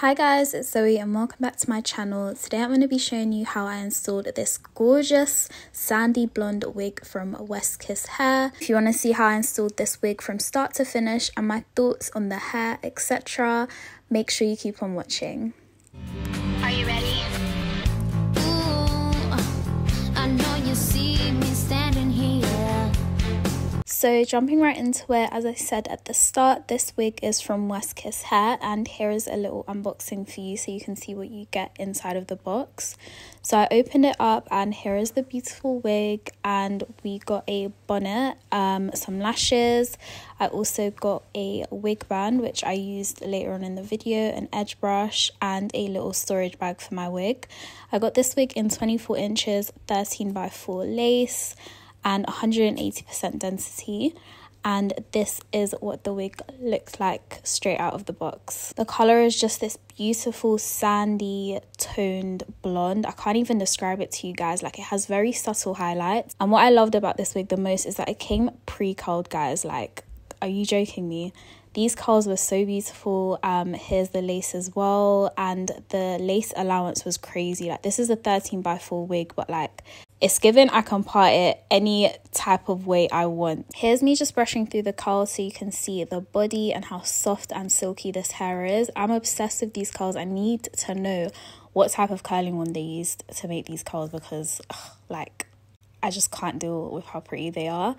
Hi guys, it's Zoe and welcome back to my channel. Today I'm going to be showing you how I installed this gorgeous sandy blonde wig from West Kiss Hair. If you want to see how I installed this wig from start to finish and my thoughts on the hair, etc., make sure you keep on watching. Are you ready? Ooh, I know you see me standing here. So jumping right into it, as I said at the start, this wig is from West Kiss Hair and here is a little unboxing for you so you can see what you get inside of the box. So I opened it up and here is the beautiful wig, and we got a bonnet, some lashes. I also got a wig band which I used later on in the video, an edge brush and a little storage bag for my wig. I got this wig in 24 inches, 13x4 lace and 180% density, and this is what the wig looks like straight out of the box. The color is just this beautiful sandy toned blonde. I can't even describe it to you guys. Like, it has very subtle highlights, and what I loved about this wig the most is that it came pre-curled, guys. Like, are you joking me? These curls were so beautiful. Here's the lace as well, and the lace allowance was crazy. Like, this is a 13x4 wig, but like, it's given I can part it any type of way I want. Here's me just brushing through the curls so you can see the body and how soft and silky this hair is. I'm obsessed with these curls. I need to know what type of curling one they used to make these curls because like, I just can't deal with how pretty they are.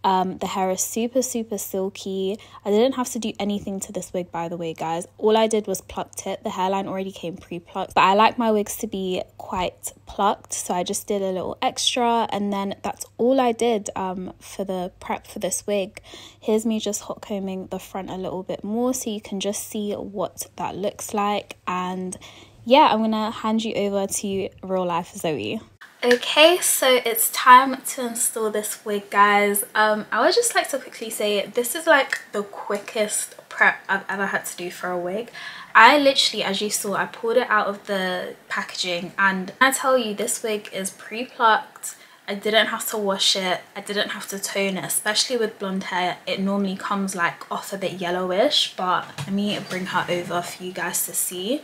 The hair is super silky. I didn't have to do anything to this wig, by the way, guys. All I did was plucked it. The hairline already came pre-plucked, but I like my wigs to be quite plucked, so I just did a little extra, and then that's all I did for the prep for this wig. Here's me just hot combing the front a little bit more so you can just see what that looks like. And yeah, I'm gonna hand you over to real life Zoe. Okay, so it's time to install this wig, guys. I would just like to quickly say this is like the quickest prep I've ever had to do for a wig. I literally, as you saw, I pulled it out of the packaging, and I tell you, this wig is pre-plucked. I didn't have to wash it, I didn't have to tone it, especially with blonde hair. It normally comes like off a bit yellowish, but let me bring her over for you guys to see.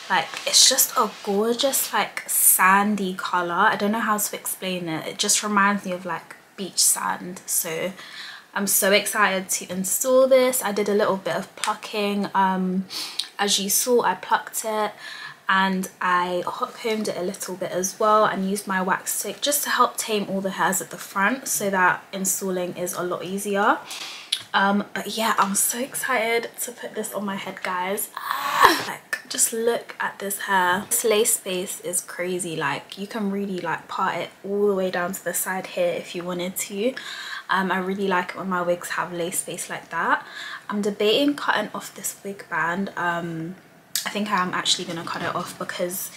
Like, it's just a gorgeous like sandy color. I don't know how to explain it. It just reminds me of like beach sand. So I'm so excited to install this. I did a little bit of plucking. As you saw, I plucked it and I hot combed it a little bit as well and used my wax stick just to help tame all the hairs at the front so that installing is a lot easier. But yeah, I'm so excited to put this on my head, guys. Like, just look at this hair. This lace space is crazy. Like, you can really like part it all the way down to the side here if you wanted to. I really like it when my wigs have lace space like that. I'm debating cutting off this wig band. I think I am actually gonna cut it off because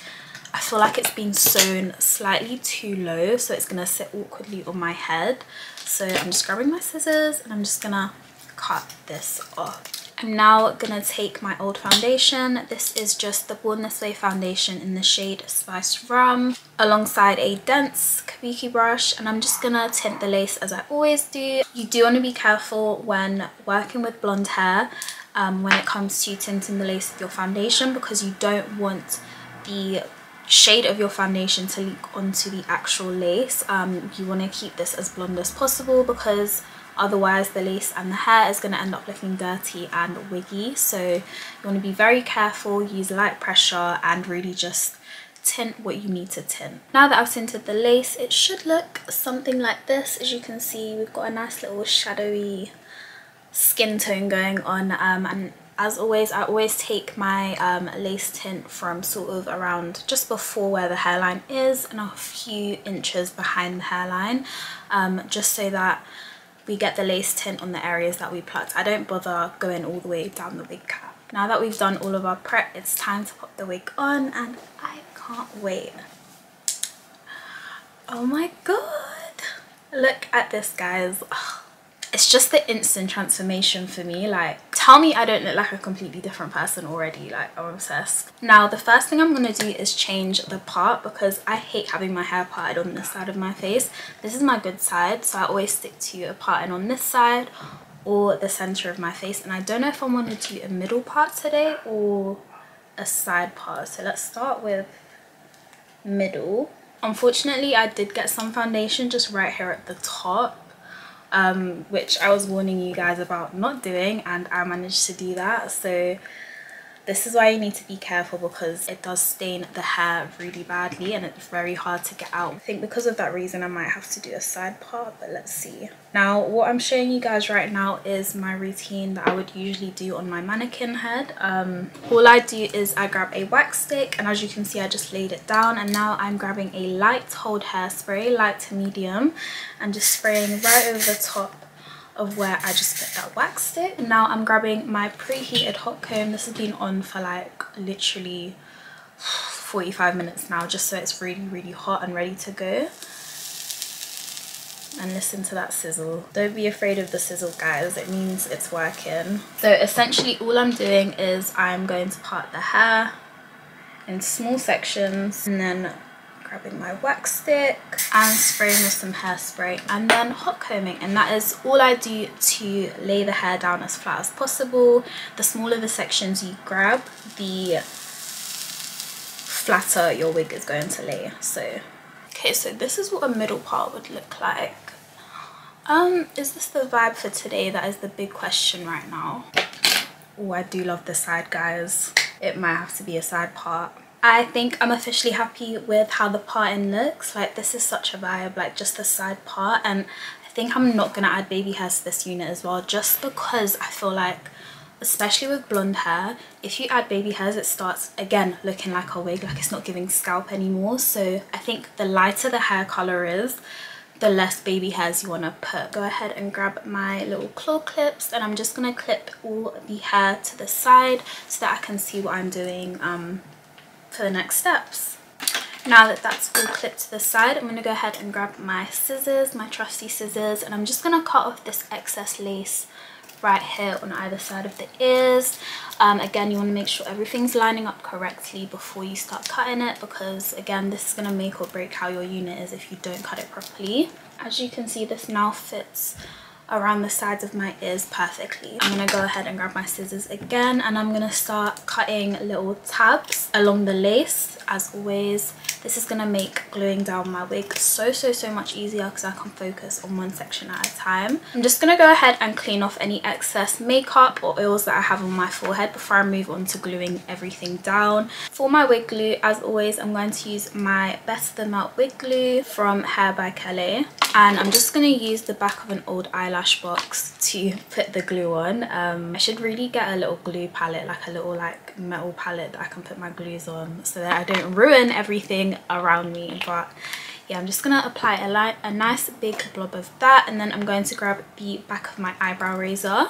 I feel like it's been sewn slightly too low, so it's gonna sit awkwardly on my head. So I'm just grabbing my scissors and I'm just gonna cut this off. I'm now gonna take my old foundation. This is just the Born This Way foundation in the shade Spiced Rum, alongside a dense kabuki brush, and I'm just gonna tint the lace as I always do. You do want to be careful when working with blonde hair when it comes to tinting the lace with your foundation, because you don't want the shade of your foundation to leak onto the actual lace. You want to keep this as blonde as possible because otherwise the lace and the hair is going to end up looking dirty and wiggy. So you want to be very careful, use light pressure and really just tint what you need to tint. Now that I've tinted the lace, it should look something like this. As you can see, we've got a nice little shadowy skin tone going on, and as always, I always take my lace tint from sort of around just before where the hairline is and a few inches behind the hairline, just so that we get the lace tint on the areas that we plucked. I don't bother going all the way down the wig cap. Now that we've done all of our prep, it's time to pop the wig on, and I can't wait. Oh my god, look at this, guys. It's just the instant transformation for me. Like, tell me I don't look like a completely different person already. Like, I'm obsessed. Now the first thing I'm gonna do is change the part because I hate having my hair parted on this side of my face. This is my good side, so I always stick to a parting on this side or the center of my face, and I don't know if I want to do a middle part today or a side part. So let's start with middle. Unfortunately, I did get some foundation just right here at the top, which I was warning you guys about not doing, and I managed to do that. So this is why you need to be careful, because it does stain the hair really badly and it's very hard to get out. I think because of that reason I might have to do a side part, but let's see. Now what I'm showing you guys right now is my routine that I would usually do on my mannequin head. All I do is I grab a wax stick, and as you can see I just laid it down, and now I'm grabbing a light hold hairspray, light to medium, and just spraying right over the top of where I just put that wax stick. Now I'm grabbing my preheated hot comb. This has been on for like literally 45 minutes now, just so it's really hot and ready to go. And listen to that sizzle. Don't be afraid of the sizzle, guys, it means it's working. So essentially all I'm doing is I'm going to part the hair in small sections, and then grabbing my wax stick and spraying with some hairspray, and then hot combing. And that is all I do to lay the hair down as flat as possible. The smaller the sections you grab, the flatter your wig is going to lay. So okay, so this is what a middle part would look like. Is this the vibe for today? That is the big question right now. Oh, I do love this side, guys. It might have to be a side part. I think I'm officially happy with how the parting looks. Like, this is such a vibe, like just the side part. And I think I'm not gonna add baby hairs to this unit as well, just because I feel like, especially with blonde hair, if you add baby hairs it starts again looking like a wig, like it's not giving scalp anymore. So I think the lighter the hair color is, the less baby hairs you want to put. Go ahead and grab my little claw clips, and I'm just gonna clip all the hair to the side so that I can see what I'm doing for the next steps. Now that that's all clipped to the side, I'm going to go ahead and grab my scissors, my trusty scissors, and I'm just going to cut off this excess lace right here on either side of the ears. Again, you want to make sure everything's lining up correctly before you start cutting it, because again, this is going to make or break how your unit is if you don't cut it properly. As you can see, this now fits around the sides of my ears perfectly. I'm gonna go ahead and grab my scissors again, and I'm gonna start cutting little tabs along the lace. As always, this is gonna make gluing down my wig so much easier, because I can focus on one section at a time. I'm just gonna go ahead and clean off any excess makeup or oils that I have on my forehead before I move on to gluing everything down. For my wig glue, as always, I'm going to use my Best the Melt wig glue from Hair by Calais, and I'm just going to use the back of an old eyelash box to put the glue on. I should really get a little glue palette, like a little like metal palette that I can put my glues on so that I don't ruin everything around me. But yeah, I'm just going to apply a nice big blob of that, and then I'm going to grab the back of my eyebrow razor,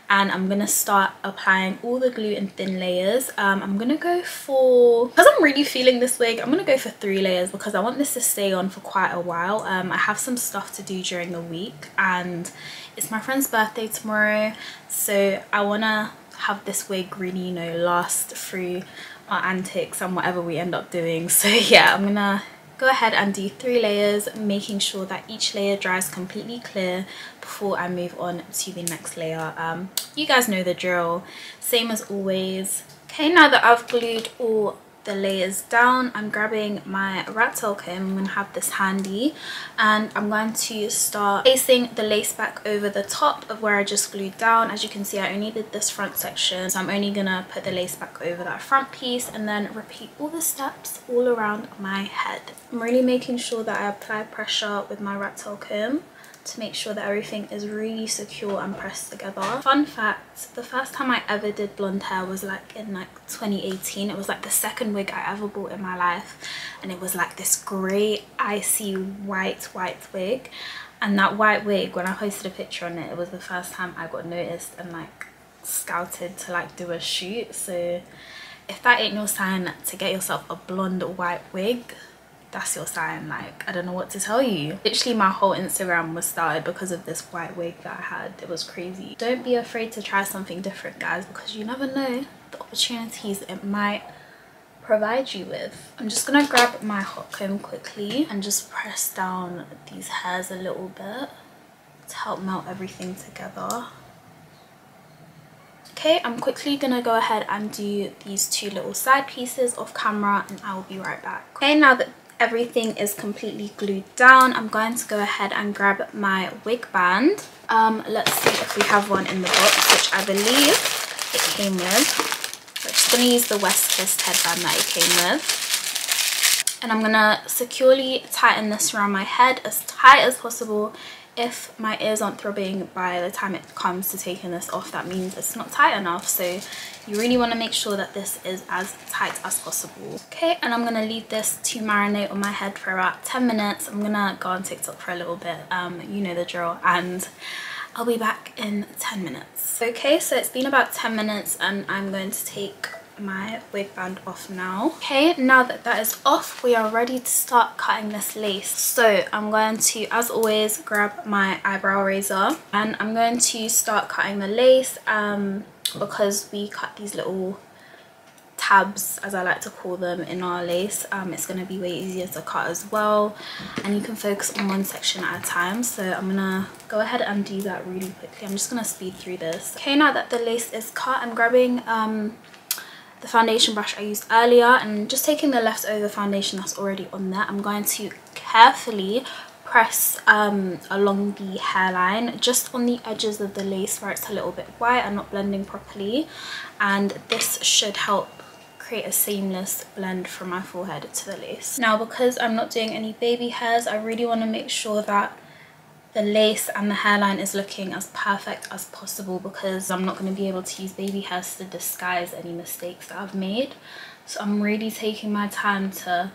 and I'm gonna start applying all the glue in thin layers. I'm gonna go for, because I'm really feeling this wig, I'm gonna go for 3 layers because I want this to stay on for quite a while. I have some stuff to do during the week, and it's my friend's birthday tomorrow, so I wanna have this wig really, you know, last through our antics and whatever we end up doing. So yeah, I'm gonna go ahead and do 3 layers, making sure that each layer dries completely clear before I move on to the next layer. You guys know the drill, same as always. Okay, now that I've glued all the layers down, I'm grabbing my rat tail comb. I'm going to have this handy, and I'm going to start placing the lace back over the top of where I just glued down. As you can see, I only did this front section, so I'm only gonna put the lace back over that front piece and then repeat all the steps all around my head. I'm really making sure that I apply pressure with my rat tail comb to make sure that everything is really secure and pressed together. Fun fact, the first time I ever did blonde hair was like in like 2018. It was like the second wig I ever bought in my life, and it was like this grey icy white wig. And that white wig, when I posted a picture on it, it was the first time I got noticed and like scouted to like do a shoot. So if that ain't no sign to get yourself a blonde white wig, that's your sign. Like, I don't know what to tell you. Literally my whole Instagram was started because of this white wig that I had. It was crazy. Don't be afraid to try something different, guys, because you never know the opportunities it might provide you with. I'm just gonna grab my hot comb quickly and just press down these hairs a little bit to help melt everything together. Okay, I'm quickly gonna go ahead and do these two little side pieces off camera and I will be right back. Okay, now that everything is completely glued down, I'm going to go ahead and grab my wig band. Let's see if we have one in the box, which I believe it came with. So I'm just gonna use the Westkissed headband that it came with. And I'm gonna securely tighten this around my head as tight as possible. If my ears aren't throbbing by the time it comes to taking this off, that means it's not tight enough. So you really want to make sure that this is as tight as possible. Okay, and I'm going to leave this to marinate on my head for about 10 minutes. I'm going to go on TikTok for a little bit, you know the drill, and I'll be back in 10 minutes. Okay, so it's been about 10 minutes and I'm going to take my wig band off now. Okay, now that that is off, we are ready to start cutting this lace. So I'm going to, as always, grab my eyebrow razor and I'm going to start cutting the lace because we cut these little tabs, as I like to call them, in our lace. It's going to be way easier to cut as well, and you can focus on one section at a time. So I'm gonna go ahead and do that really quickly. I'm just gonna speed through this. Okay, now that the lace is cut, I'm grabbing the foundation brush I used earlier and just taking the leftover foundation that's already on there. I'm going to carefully press along the hairline, just on the edges of the lace where it's a little bit white and not blending properly, and this should help create a seamless blend from my forehead to the lace. Now, because I'm not doing any baby hairs, I really want to make sure that the lace and the hairline is looking as perfect as possible, because I'm not going to be able to use baby hairs to disguise any mistakes that I've made. So I'm really taking my time to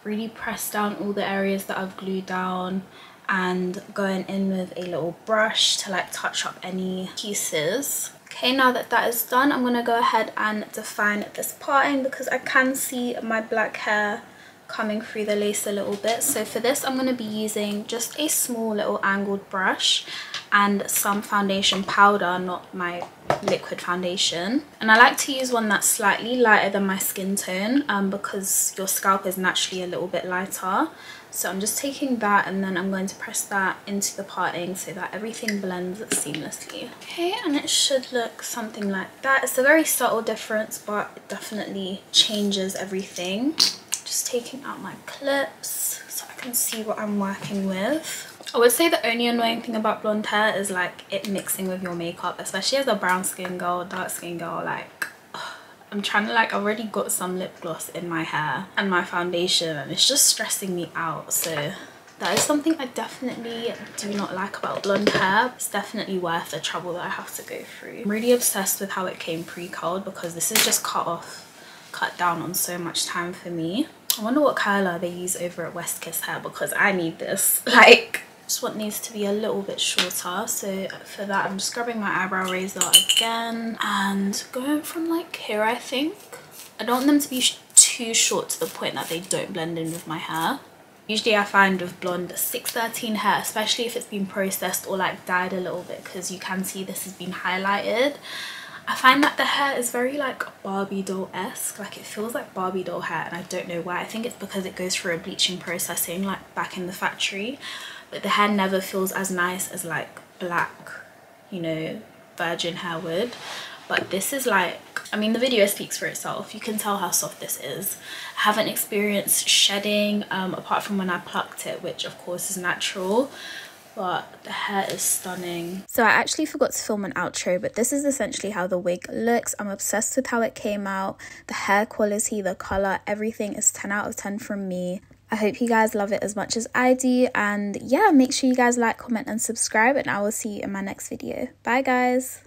really press down all the areas that I've glued down and going in with a little brush to like touch up any pieces. Okay, now that that is done, I'm going to go ahead and define this parting because I can see my black hair coming through the lace a little bit. So for this, I'm going to be using just a small little angled brush and some foundation powder, not my liquid foundation. And I like to use one that's slightly lighter than my skin tone because your scalp is naturally a little bit lighter. So I'm just taking that and then I'm going to press that into the parting so that everything blends seamlessly. Okay, and it should look something like that. It's a very subtle difference, but it definitely changes everything. Just taking out my clips so I can see what I'm working with. I would say the only annoying thing about blonde hair is like it mixing with your makeup, especially as a brown skin girl, dark skin girl. Like I'm trying to I've already got some lip gloss in my hair and my foundation and it's just stressing me out. So that is something I definitely do not like about blonde hair. It's definitely worth the trouble that I have to go through. I'm really obsessed with how it came pre-curled because this is just cut down on so much time for me. I wonder what curler they use over at Westkissed Hair because I need this. Like, just want these to be a little bit shorter. So for that, I'm just grabbing my eyebrow razor again and going from like here, I think. I don't want them to be too short to the point that they don't blend in with my hair. Usually I find with blonde 613 hair, especially if it's been processed or like dyed a little bit, because you can see this has been highlighted, I find that the hair is very like Barbie doll-esque. Like it feels like Barbie doll hair and I don't know why. I think it's because it goes through a bleaching processing like back in the factory, but the hair never feels as nice as like black, you know, virgin hair would. But this is like, I mean, the video speaks for itself. You can tell how soft this is. I haven't experienced shedding apart from when I plucked it, which of course is natural. But the hair is stunning. So I actually forgot to film an outro, but this is essentially how the wig looks. I'm obsessed with how it came out. The hair quality, the color, everything is 10 out of 10 from me. I hope you guys love it as much as I do. And yeah, make sure you guys like, comment and subscribe, and I will see you in my next video. Bye guys.